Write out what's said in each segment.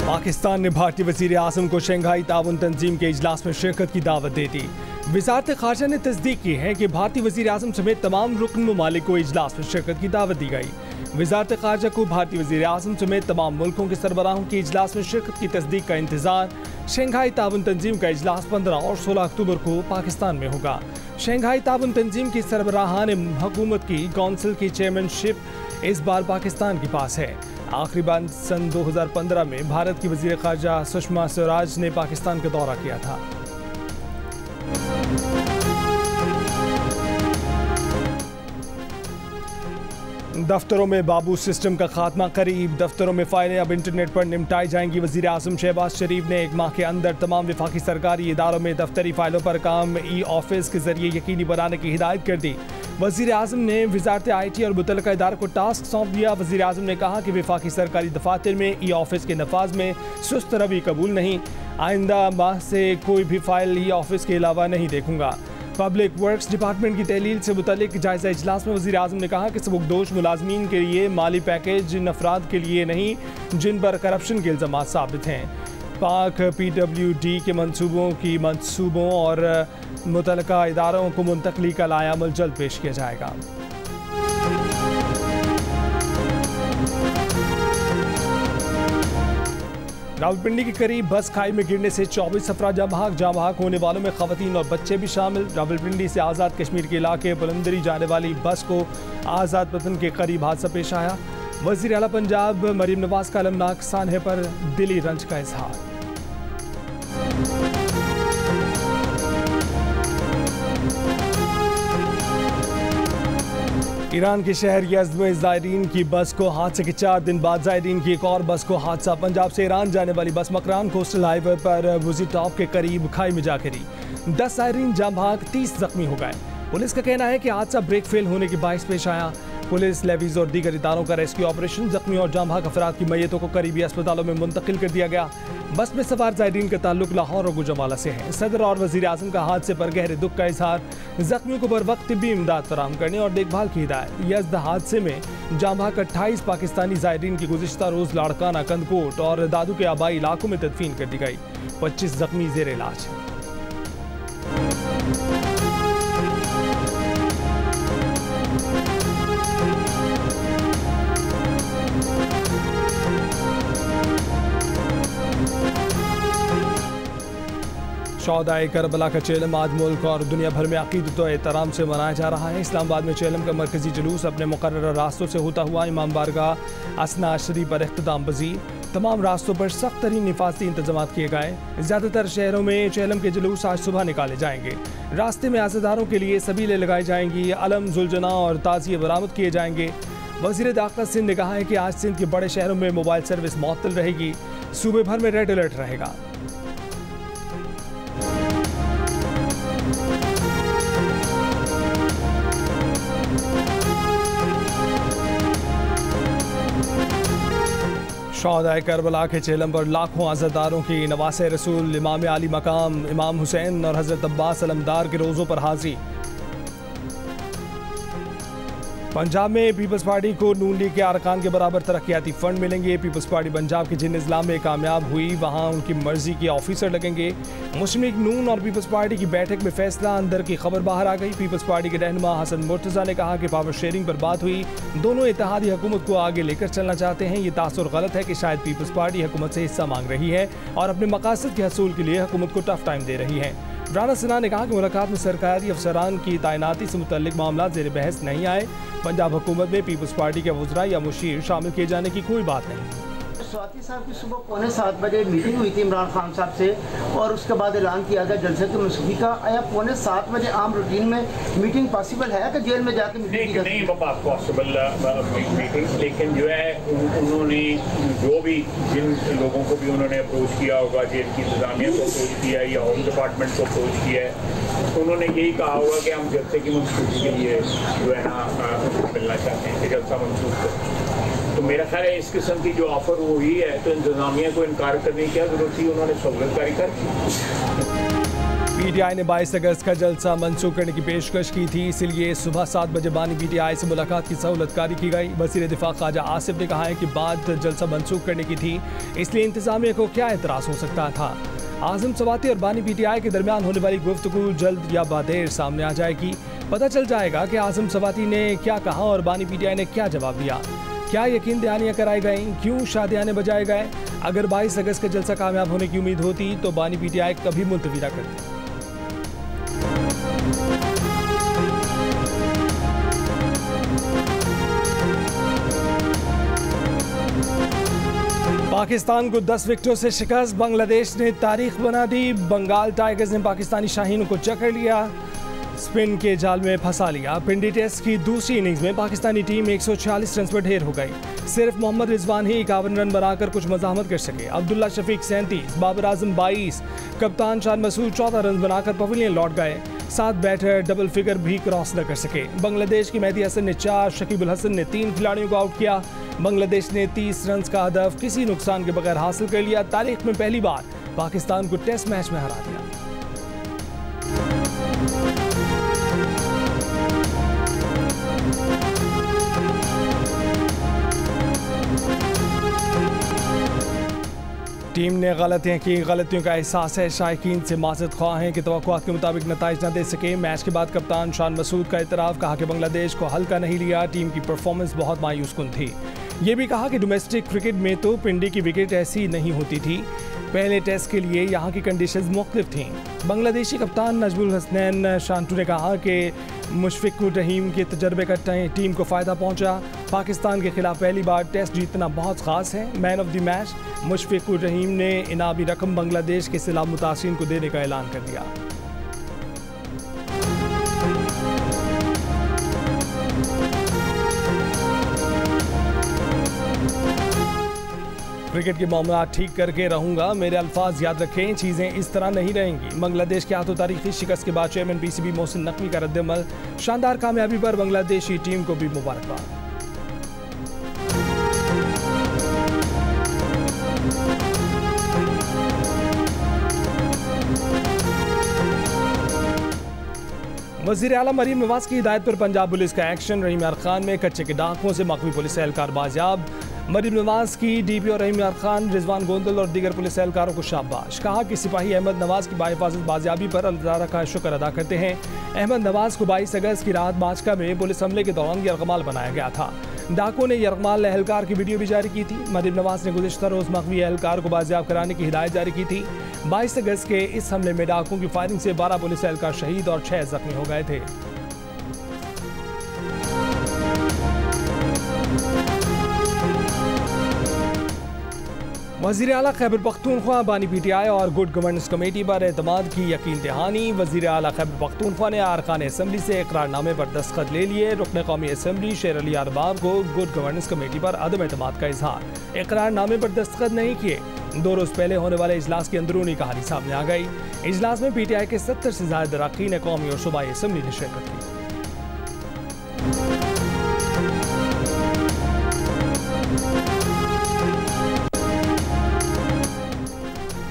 पाकिस्तान ने भारतीय वज़ीर आज़म को शंघाई ताउन तंजीम के इजलास में शिरकत की दावत दे दी। वज़ारत ख़ारजा ने तस्दीक की है कि भारतीय वज़ीर आज़म समेत तमाम रुकन ममालिक को इजलास में शिरकत की दावत दी गई। वज़ारत ख़ारजा को भारतीय वज़ीर आज़म समेत तमाम मुल्कों के सरबराहों की इजलास में शिरकत की तस्दीक का इंतज़ार। शंघाई ताउन तंजीम का इजलास 15 और 16 अक्टूबर को पाकिस्तान में होगा। शंघाई ताउन तंजीम की सरबराहान हुकूमत की कौंसिल की चेयरमैनशिप इस बार पाकिस्तान के पास है। आखिरी बार सन 2015 में भारत की वज़ीर ख़ारजा सुषमा स्वराज ने पाकिस्तान का दौरा किया था। दफ्तरों में बाबू सिस्टम का खात्मा करीब। दफ्तरों में फाइलें अब इंटरनेट पर निपटाई जाएंगी। वज़ीर आज़म शहबाज शरीफ ने 1 माह के अंदर तमाम वफाकी सरकारी इदारों में दफ्तरी फाइलों पर काम ई-ऑफिस के जरिए यकीनी बनाने की हिदायत कर दी। वज़ीर आज़म ने वज़ारत IT और मुतल्लिका इदारों को टास्क सौंप दिया। वज़ीर आज़म ने कहा कि वफाकी सरकारी दफातर में ई-ऑफिस के नफाज में सुस्त रवि कबूल नहीं। आइंदा माह से कोई भी फाइल ई-ऑफिस के अलावा नहीं देखूंगा। पब्लिक वर्क्स डिपार्टमेंट की तहलील से मुतल्लिक जायज़ा इजलास में वज़ीर आज़म ने कहा कि सबकदोश मुलाजमीन के लिए माली पैकेज जिन अफराद के लिए नहीं जिन पर करप्शन के इल्ज़ामात साबित हैं। पाक PWD के मंसूबों और मुतल्लिका इदारों को मुंतकली का लायामल जल्द पेश किया जाएगा। रावलपिंडी के करीब बस खाई में गिरने से 24 अफराद जाँ बहक होने वालों में खवातीन और बच्चे भी शामिल। रावलपिंडी से आज़ाद कश्मीर के इलाके बुलंदरी जाने वाली बस को आज़ाद वतन के करीब हादसा पेश आया। वज़ीर आला पंजाब मरीम नवाज का अलमनाक सानहे पर दिली रंज का इजहार। ईरान के शहर यज़्द में ज़ायरीन की बस को हादसे के 4 दिन बाद ज़ायरीन की एक और बस को हादसा। पंजाब से ईरान जाने वाली बस मकरान कोस्टल हाईवे पर बुजी टॉप के करीब खाई में जा गिरी। 10 ज़ायरीन जाँ बहक 30 जख्मी हो गए। पुलिस का कहना है कि हादसा ब्रेक फेल होने के बायस पेश आया। पुलिस, लेवीज और दीगर इदारों का रेस्क्यू ऑपरेशन जख्मी और जाँ बहक अफराद की मैयतों को करीबी अस्पतालों में मुंतकिल कर दिया गया। बस में सवार ज़ायरीन का ताल्लुक लाहौर और गुजरावाला से है। सदर और वज़ीर आज़म का हादसे पर गहरे दुख का इजहार। जख्मियों को बर वक्त तिब्बी इमदाद फराहम करने और देखभाल की हिदायत। यज़्द हादसे में जाँ बहक 28 पाकिस्तानी ज़ायरीन की गुज़िश्ता रोज़ लाड़काना, कंदकोट और दादू के आबाई इलाकों में तदफीन कर दी गई। 25 जख्मी ज़ेर इलाज हैं। शौदाए करबला का चेलम आज मुल्क और दुनिया भर में अकीदत और एहतराम से मनाया जा रहा है। इस्लामाबाद में चेलम का मरकजी जुलूस अपने मुकर्रर रास्तों से होता हुआ इमाम बारगाह असना अशरी पर इख्तिताम पजीर। तमाम रास्तों पर सख्त तरीन हिफाजती इंतजाम किए गए। ज़्यादातर शहरों में चेलम के जुलूस आज सुबह निकाले जाएंगे। रास्ते में आज़ादारों के लिए सबीलें लगाई जाएंगी। अलम, जुलजना और ताज़िए बरामद किए जाएंगे। वज़ीर दाखिला सिंध ने कहा है कि आज सिंध के बड़े शहरों में मोबाइल सर्विस मुअत्तल रहेगी। सूबे भर में रेड अलर्ट रहेगा। शौदाए करबला के चेलम पर लाखों आज़ादारों की नवासे रसूल, इमाम आली मकाम इमाम हुसैन और हज़रत अब्बास अलमदार के रोज़ों पर हाजिरी। पंजाब में पीपल्स पार्टी को नून लीग के अरकान के बराबर तरक्याती फंड मिलेंगे। पीपल्स पार्टी पंजाब के जिन इज़लाम में कामयाब हुई वहाँ उनकी मर्जी के ऑफिसर लगेंगे। मुस्लिम लीग नून और पीपल्स पार्टी की बैठक में फैसला, अंदर की खबर बाहर आ गई। पीपल्स पार्टी के रहनुमा हसन मुर्तज़ा ने कहा कि पावर शेयरिंग पर बात हुई। दोनों इत्तेहादी हुकूमत को आगे लेकर चलना चाहते हैं। ये तासुर गलत है कि शायद पीपल्स पार्टी हुकूमत से हिस्सा मांग रही है और अपने मकासद के हसूल के लिए हुकूमत को टफ टाइम दे रही है। राना सिन्हा ने कहा कि मुलाकात में सरकारी अफसरान की तैनाती से मुतल्लिक मामला ज़ेर बहस नहीं आए। पंजाब हुकूमत में पीपल्स पार्टी के वज़रा या मुशीर शामिल किए जाने की कोई बात नहीं। स्वाति साहब की सुबह 6:45 बजे मीटिंग हुई थी इमरान खान साहब से और उसके बाद ऐलान किया गया जलसे की मनसूखी का। आया 6:45 बजे आम रूटीन में मीटिंग पॉसिबल है कि जेल में जाकर मीटिंग नहीं पॉसिबल मीटिंग, लेकिन जो है उन्होंने जो भी जिन लोगों को भी उन्होंने अप्रोच किया होगा, जेल की इंतजामिया को अप्रोच किया या होम डिपार्टमेंट को अप्रोच किया है, उन्होंने यही कहा होगा कि हम जलसे की मनसूखी के लिए जो है ना मिलना चाहते हैं कि जलसा मनसूख करें। तो मेरा ख्याल है इस किस्म की जो ऑफर हुई है तो इंतजामिया को इनकार करने की क्या जरूरत थी, उन्होंने सहूलत कारी कर दी। पीटीआई ने 22 अगस्त का जलसा मंसूख करने की पेशकश की थी, इसलिए सुबह 7 बजे बानी पीटीआई से मुलाकात की सहूलतकारी की गई। वज़ीर दिफा ख्वाजा आसिफ ने कहा है कि बात जलसा मंसूख करने की थी, इसलिए इंतजामिया को क्या एतराज़ हो सकता था। आज़म सवाती और बानी पीटीआई के दरमियान होने वाली गुफ्तगू जल्द या बादेर सामने आ जाएगी। पता चल जाएगा कि आज़म सवाती ने क्या कहा और बानी पीटीआई ने क्या जवाब दिया। क्या यकीन दहानियाँ कराई गईं, क्यों शादियाने बजाए गए। अगर 22 अगस्त का जलसा कामयाब होने की उम्मीद होती तो बानी पीटीआई कभी मुलतवी न करती। पाकिस्तान को 10 विकेटों से शिकस्त, बांग्लादेश ने तारीख बना दी। बंगाल टाइगर्स ने पाकिस्तानी शाहीनों को जकड़ लिया, स्पिन के जाल में फंसा लिया। पिंडी टेस्ट की दूसरी इनिंग्स में पाकिस्तानी टीम 146 रन पर ढेर हो गई। सिर्फ मोहम्मद रिजवान ही 51 रन बनाकर कुछ मज़ाहमत कर सके। अब्दुल्ला शफीक 37, बाबर आजम 22, कप्तान शान मसूद 14 रन बनाकर पवेलियन लौट गए। 7 बैटर डबल फिगर भी क्रॉस न कर सके। बांग्लादेश की मेहदी हसन ने 4, शकीबुल हसन ने 3 खिलाड़ियों को आउट किया। बांग्लादेश ने 30 रन का हदफ किसी नुकसान के बगैर हासिल कर लिया। तारीख में पहली बार पाकिस्तान को टेस्ट मैच में हरा दिया। टीम ने गलतियां की, गलतियों का एहसास है। शायकीन से माज़रत ख्वाह हैं कि तवक्कुआत के मुताबिक नताइज न दे सके। मैच के बाद कप्तान शान मसूद का इतराफ़, कहा कि बांग्लादेश को हल्का नहीं लिया, टीम की परफॉर्मेंस बहुत मायूस कुन थी। ये भी कहा कि डोमेस्टिक क्रिकेट में तो पिंडी की विकेट ऐसी नहीं होती थी। पहले टेस्ट के लिए यहाँ की कंडीशंस मुख्तलिफ थीं। बांग्लादेशी कप्तान नजमुल हसनैन शांटू ने कहा कि मुशफिकुर रहीम के तजर्बे का टीम को फ़ायदा पहुँचा। पाकिस्तान के खिलाफ पहली बार टेस्ट जीतना बहुत ख़ास है। Man of the match Mushfiqur Rahim ने इनामी रकम बांग्लादेश के सैलाब मुतासिरीन को देने का ऐलान कर दिया। क्रिकेट के मामला ठीक करके रहूंगा, मेरे अल्फाज याद रखें, चीज़ें इस तरह नहीं रहेंगी। बांग्लादेश के हाथों तारीखी शिकस्त के बाद चेयरमैन पीसीबी मोहसिन नकवी का रद्दअमल, शानदार कामयाबी पर बांग्लादेशी टीम को भी मुबारकबाद। वज़ीर आला मरीम नवाज की हिदायत पर पंजाब पुलिस का एक्शन। रहीम यार खान में कच्चे के डाकुओं से मकवी पुलिस एहलकार बाजियाब। मरीम नवाज की डीपीओ रहीम यार खान, रिजवान गोंदल और दीगर पुलिस एहलकारों को शाबाश। कहा कि सिपाही अहमद नवाज की बाहिफाजत बाजियाबी पर अल्लाह ताला का शुक्र अदा करते हैं। अहमद नवाज को 22 अगस्त की रात बाचका में पुलिस हमले के दौरान यरगमाल बनाया गया था। डाकुओं ने यरगमाल एहलकार की वीडियो भी जारी की थी। मरीम नवाज ने गुज़िश्ता रोज़ मकवी एहलकार को बाजियाब कराने की हिदायत जारी की थी। 22 अगस्त के इस हमले में डाकुओं की फायरिंग से 12 पुलिस एहलकार शहीद और 6 जख्मी हो गए थे। वज़ीर आला खैबर पख्तूनख्वा बानी पीटीआई और गुड गवर्नेंस कमेटी पर एतमाद की यकीन दहानी। वज़ीर आला खैबर पख्तूनख्वा ने अरकान असम्बली से इकरारनामे पर दस्तखत ले लिए। रुकन कौमी असम्बली शेर अली अरबाब को गुड गवर्नेंस कमेटी पर अदम एतमाद का इजहार। इकरारनामे पर दस्तखत नहीं किए। 2 रोज़ पहले होने वाले इजलास की अंदरूनी कहानी सामने आ गई। इजलास में पीटीआई के 70 से ज़्यादा अरकान कौमी और सूबाई असम्बली ने शिरकत की।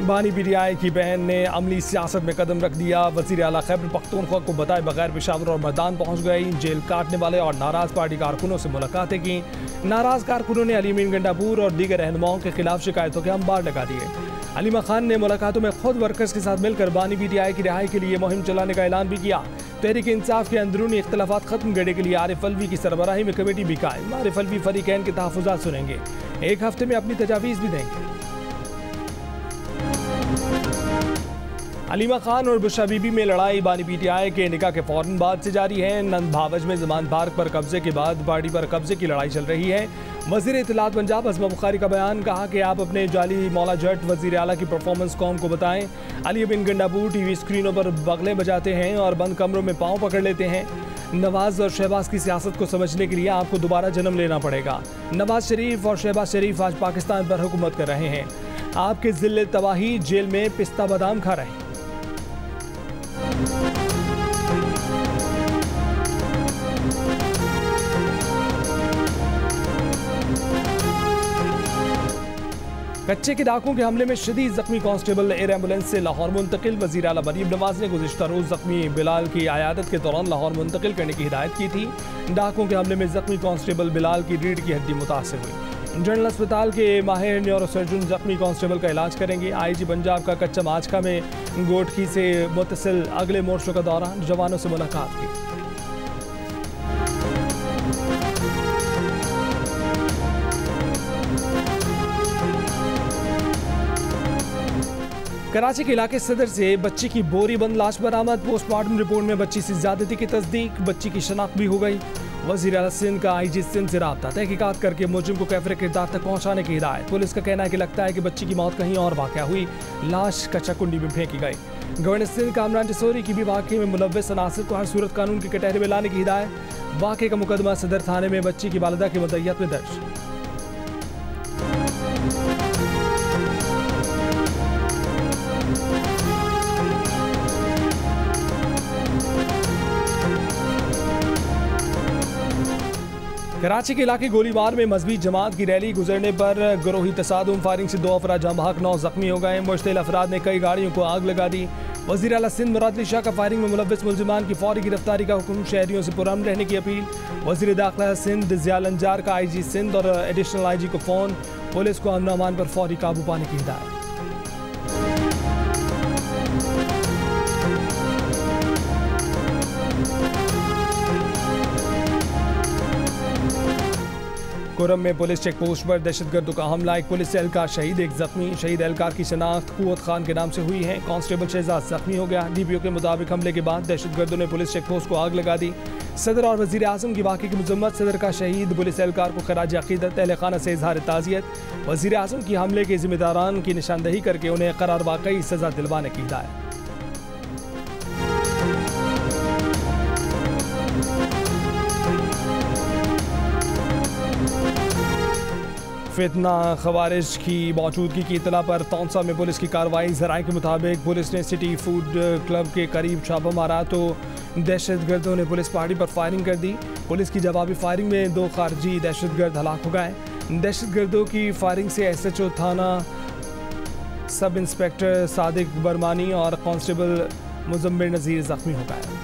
बानी पीटीआई की बहन ने अमली सियासत में कदम रख दिया। वज़ीर आला खैबर पख्तूनख्वा को बताए बगैर पेशावर और मैदान पहुंच गई। जेल काटने वाले और नाराज पार्टी कारकुनों से मुलाकातें की। नाराज कारकुनों ने अली मीन गंडापुर और दीगर रहनुमाओं के खिलाफ शिकायतों के अंबार लगा दिए। अलीमा खान ने मुलाकातों में खुद वर्कर्स के साथ मिलकर बानी पीटीआई की रिहाई के लिए मुहिम चलाने का ऐलान भी किया। तहरीक इंसाफ के अंदरूनी इख्तलाफात खत्म करने के लिए आरिफ अलवी की सरबराही में कमेटी भी कायम। आरिफ अलवी फरीकैन के तहफ़्फ़ुज़ात सुनेंगे, 1 हफ्ते में अपनी तजावीज़ भी देंगे। अलीमा खान और बुशरा बीबी में लड़ाई बानी पीटीआई के निकाह के फौरन बाद से जारी है। नंद भावज में जमान पार्क पर कब्जे के बाद पार्टी पर कब्जे की लड़ाई चल रही है। वज़ीर इत्तलात पंजाब अज़मा बुखारी का बयान, कहा कि आप अपने जाली मौला जट वज़ीर आला की परफॉर्मेंस कौम को बताएं। अली बिन गंडापुर टीवी स्क्रीनों पर बगले बजाते हैं और बंद कमरों में पाँव पकड़ लेते हैं। नवाज और शहबाज की सियासत को समझने के लिए आपको दोबारा जन्म लेना पड़ेगा। नवाज शरीफ और शहबाज शरीफ आज पाकिस्तान पर हुकूमत कर रहे हैं। आपके ज़िल्ले तबाही जेल में पिस्ता बादाम खा रहे हैं। कच्चे के डाकुओं के हमले में शदीद जख्मी कांस्टेबल एयर एम्बुलेंस से लाहौर मुंतकिल। वज़ीर आला मरीम नवाज ने गुज़िश्ता रोज़ जख्मी बिलाल की आयादत के दौरान लाहौर मुंतकिल करने की हिदायत की थी। डाकुओं के हमले में जख्मी कांस्टेबल बिलाल की रीढ़ की हड्डी मुतासर हुई। जनरल अस्पताल के माहिर न्यूरोसर्जन जख्मी कांस्टेबल का इलाज करेंगे। IG पंजाब का कच्चा माचका में गोटकी से मुतसिल अगले मोर्चों का दौरा, जवानों से मुलाकात की। कराची के इलाके सदर से बच्ची की बोरी बंद लाश बरामद। पोस्टमार्टम रिपोर्ट में बच्ची से ज्यादती की तस्दीक, बच्ची की शनाख्त भी हो गई। वज़ीर आला सिंध का IG सिंध से राब्ता, तहकीकात करके मुजरिम को कैफरे किरदार तक पहुंचाने की हिदायत। पुलिस का कहना है कि लगता है कि बच्ची की मौत कहीं और वाक़या हुई, लाश कच्चा कुंडी में फेंकी गई। गवर्नर सिंध कामरान टिसोरी की भी वाक़े में मुलव्वस अनासिर को हर सूरत कानून के कटहरे में लाने की हिदायत। वाक़े का मुकदमा सदर थाने में बच्ची की वालिदा की मुद्दइयत में दर्ज। कराची के इलाके गोलीबार में मजहबी जमात की रैली गुजरने पर गुरोही तसादुम, फायरिंग से 2 अफराद जाँ बहक, 9 जख्मी हो गए। मुश्तिल अफराद ने कई गाड़ियों को आग लगा दी। वज़ीर आला सिंध मुराद अली शाह का फायरिंग में मुलव्वस मुल्जिमान की फौरी गिरफ्तारी का हुक्म, शहरियों से पुरअमन रहने की अपील। वज़ीर दाखिला सिंध ज़ियाल अंजार का IG सिंध और एडिशनल IG को फ़ोन, पुलिस को अमन अमान पर फौरी काबू पाने की हिदायत। कोरम में पुलिस चेक पोस्ट पर दहशतगर्दों का हमला, एक पुलिस एहलकार शहीद, एक जख्मी। शहीद एहलकार की शनाख्त कुव्वत खान के नाम से हुई है। कांस्टेबल शहजाद जख्मी हो गया। DPO के मुताबिक हमले के बाद दहशतगर्दों ने पुलिस चेक पोस्ट को आग लगा दी। सदर और वज़ीर आज़म की वाक़े की मज़म्मत, सदर का शहीद पुलिस एहलकार को खराज अक़ीदत, अहले खाना से इज़हार ताज़ियत। वज़ीर आज़म की हमले के ज़िम्मेदारान की निशानदही करके उन्हें करार वाक़ई सज़ा दिलवाने की हिदायत। फितना खवारिज की मौजूदगी की इतला पर तौंसा में पुलिस की कार्रवाई। ज़राए के मुताबिक पुलिस ने सिटी फूड क्लब के करीब छापा मारा तो दहशतगर्दों ने पुलिस पार्टी पर फायरिंग कर दी। पुलिस की जवाबी फायरिंग में 2 खारजी दहशतगर्द हलाक हो गए। दहशतगर्दों की फायरिंग से SHO थाना सब इंस्पेक्टर सादिक बरमानी और कांस्टेबल मुजम्मिर नज़ीर जख्मी हो गए।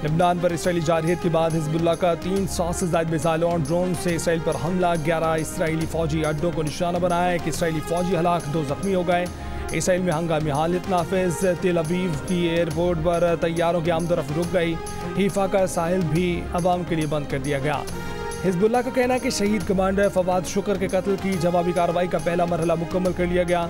लेबनान पर इसराइली जारहियत के बाद हिजबुल्लाह का 300 से ज़ायद मिसाइलों और ड्रोन से इसराइल पर हमला। 11 इसराइली फौजी अड्डों को निशाना बनाया। एक इसराइली फौजी हलाक, 2 जख्मी हो गए। इसराइल में हंगामी हालत नाफिज। तेल अवीव की एयरपोर्ट पर तैयारों की आमदरफ्त रुक गई। हीफा का साहिल भी अवाम के लिए बंद कर दिया गया। हिजबुल्लाह का कहना है कि शहीद कमांडर फवाद शुक्र के कत्ल की जवाबी कार्रवाई का पहला मरहला मुकम्मल कर लिया गया।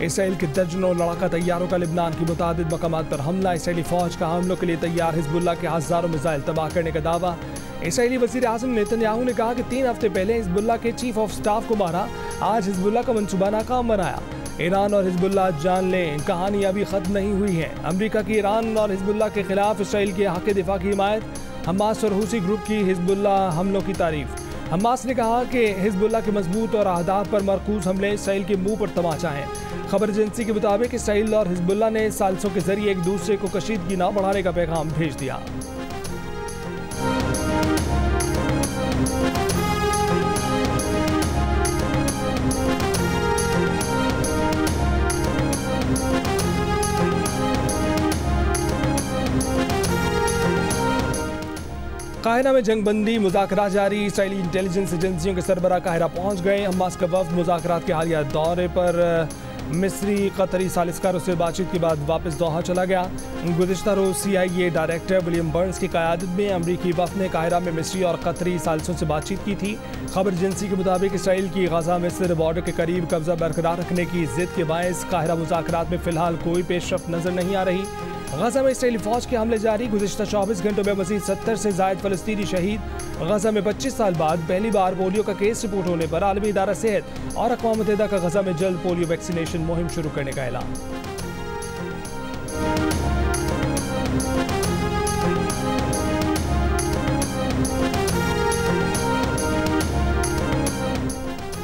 इसराइल के दर्जनों लड़ाका तैयारों का लिबनान की मुतादिद मकामात पर हमला। इसराइली फौज का हमलों के लिए तैयार, हिजबुल्लाह के हज़ारों मिसाइल तबाह करने का दावा। इसराइली वज़ीर आज़म नेतन्याहू ने कहा कि 3 हफ्ते पहले हिजबुल्लाह के चीफ ऑफ स्टाफ को मारा, आज हिजबुल्लाह का मनसूबा नाकाम बनाया। ईरान और हिजबुल्लाह जान लें, कहानी अभी ख़त्म नहीं हुई है। अमरीका की ईरान और हिजबुल्लाह के खिलाफ इसराइल के हक़ दिफा की हिमायत। हमास और हूसी ग्रुप की हिजबुल्लाह हमलों की तारीफ। हमास ने कहा कि हिजबुल्लाह के मजबूत और अहदाफ पर मरकूज हमले इसराइल के मुंह पर तमाचा हैं। खबर एजेंसी के मुताबिक इसराइल और हिजबुल्लाह ने साजिशों के जरिए एक दूसरे को कशीदगी न बढ़ाने का पैगाम भेज दिया। काहिरा में जंगबंदी मुज़ाकरा जारी। इसराइली इंटेलिजेंस एजेंसियों के सरबराह काहिरा पहुंच गए। हमास का वफ़द मुज़ाकरात के हालिया दौरे पर मिस्री कतरी सालिसकारों से बातचीत के बाद वापस दोहा चला गया। गुज़िश्ता रोज़ CIA डायरेक्टर विलियम बर्न्स की क़यादत में अमरीकी वफ़द ने काहिरा में मिस्री और कतरी सालिसों से बातचीत की थी। खबर एजेंसी के मुताबिक इसराइल की गज़ा मिस्र बॉर्डर के करीब कब्जा बरकरार रखने की ज़िद के बायस काहिरा मुज़ाकरात में फ़िलहाल कोई पेशरफ्त नज़र नहीं आ रही। गज़ा में इसराइली फ़ौज के हमले जारी। गुज़िश्ता 24 घंटों में मज़ीद 70 से ज़ायद फ़लस्तीनी शहीद। गज़ा में 25 साल बाद पहली बार पोलियो का केस रिपोर्ट होने पर आलमी इदारा सेहत और अक़वाम मुत्तहिदा का गज़ा में जल्द पोलियो वैक्सीनेशन मुहिम शुरू करने का ऐलान।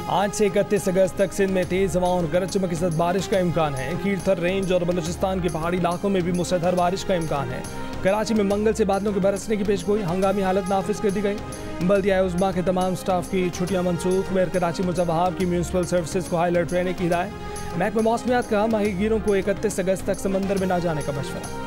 आज से 31 अगस्त तक सिंध में तेज़ हवाओं और गरज चमक के साथ बारिश का इम्कान है। कीरथर रेंज और बलूचिस्तान के पहाड़ी इलाकों में भी मूसलाधार बारिश का इम्कान है। कराची में मंगल से बादलों के बरसने की पेशगोई, हंगामी हालत नाफिज कर दी गई। बल्दिया उज़्मा के तमाम स्टाफ की छुट्टियां मनसूख। मेयर कराची मुर्तज़ा वहाब की म्यूनसिपल सर्विसेज को हाई अलर्ट रहने की हिदायत। महकमा मौसमियात का माहीगीरों को 31 अगस्त तक समंदर में न जाने का मशवरा।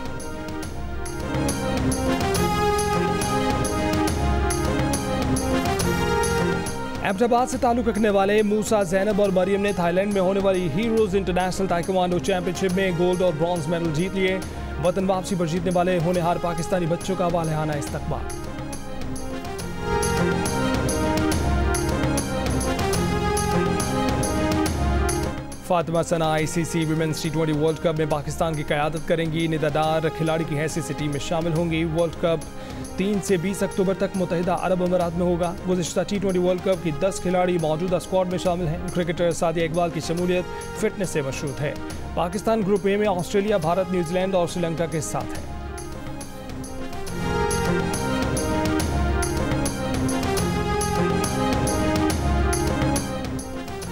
अहमदाबाद से ताल्लुक रखने वाले मूसा, जैनब और मरियम ने थाईलैंड में होने वाली हीरोज इंटरनेशनल ताइक्वांडो चैंपियनशिप में गोल्ड और ब्रॉन्ज मेडल जीत लिए। वतन वापसी पर जीतने वाले होनहार पाकिस्तानी बच्चों का वालेहाना इस्तकबाल। फातिमा सना ICC women's T20 world cup में पाकिस्तान की क़यादत करेंगी। निदादार खिलाड़ी की हैसियत से टीम में शामिल होंगी। वर्ल्ड कप 3 से 20 अक्टूबर तक मुत्तहिदा अरब अमीरात में होगा। गुज़िश्ता T20 वर्ल्ड कप की 10 खिलाड़ी मौजूदा स्क्वाड में शामिल हैं। क्रिकेटर सादिया इकबाल की शमूलियत फिटनेस से मशरूत है। पाकिस्तान ग्रुप ए में ऑस्ट्रेलिया, भारत, न्यूजीलैंड और श्रीलंका के साथ है।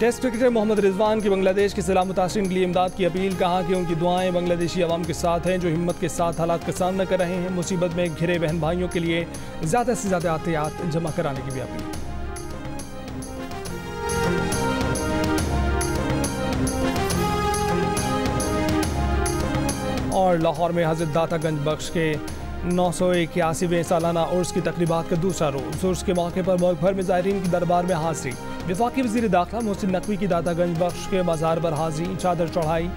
टेस्ट क्रिकेटर मोहम्मद रिजवान की बांग्लादेश के सैलाब मुतासिरीन के लिए इमदाद की अपील। कहा कि उनकी दुआएं बांग्लादेशी अवाम के साथ हैं जो हिम्मत के साथ हालात का सामना कर रहे हैं। मुसीबत में घिरे बहन भाइयों के लिए ज़्यादा से ज़्यादा एहतियात जमा कराने की भी अपील। और लाहौर में हज़रत दाता गंज बख्श के 981वें सालाना उर्स की तकरीबात का दूसरा रोज़। उर्स के मौके पर मुल्क भर में ज़ायरीन की दरबार में हाज़री। वफाकी वज़ीर दाखिला मोहसिन नकवी की दाता गंज बख्श के मज़ार पर हाज़री, चादर चढ़ाई।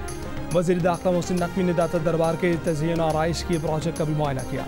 वज़ीर दाखिला मोहसिन नकवी ने दाता दरबार के तज़यीन और आराइश की प्रोजेक्ट का भी मुआयना किया।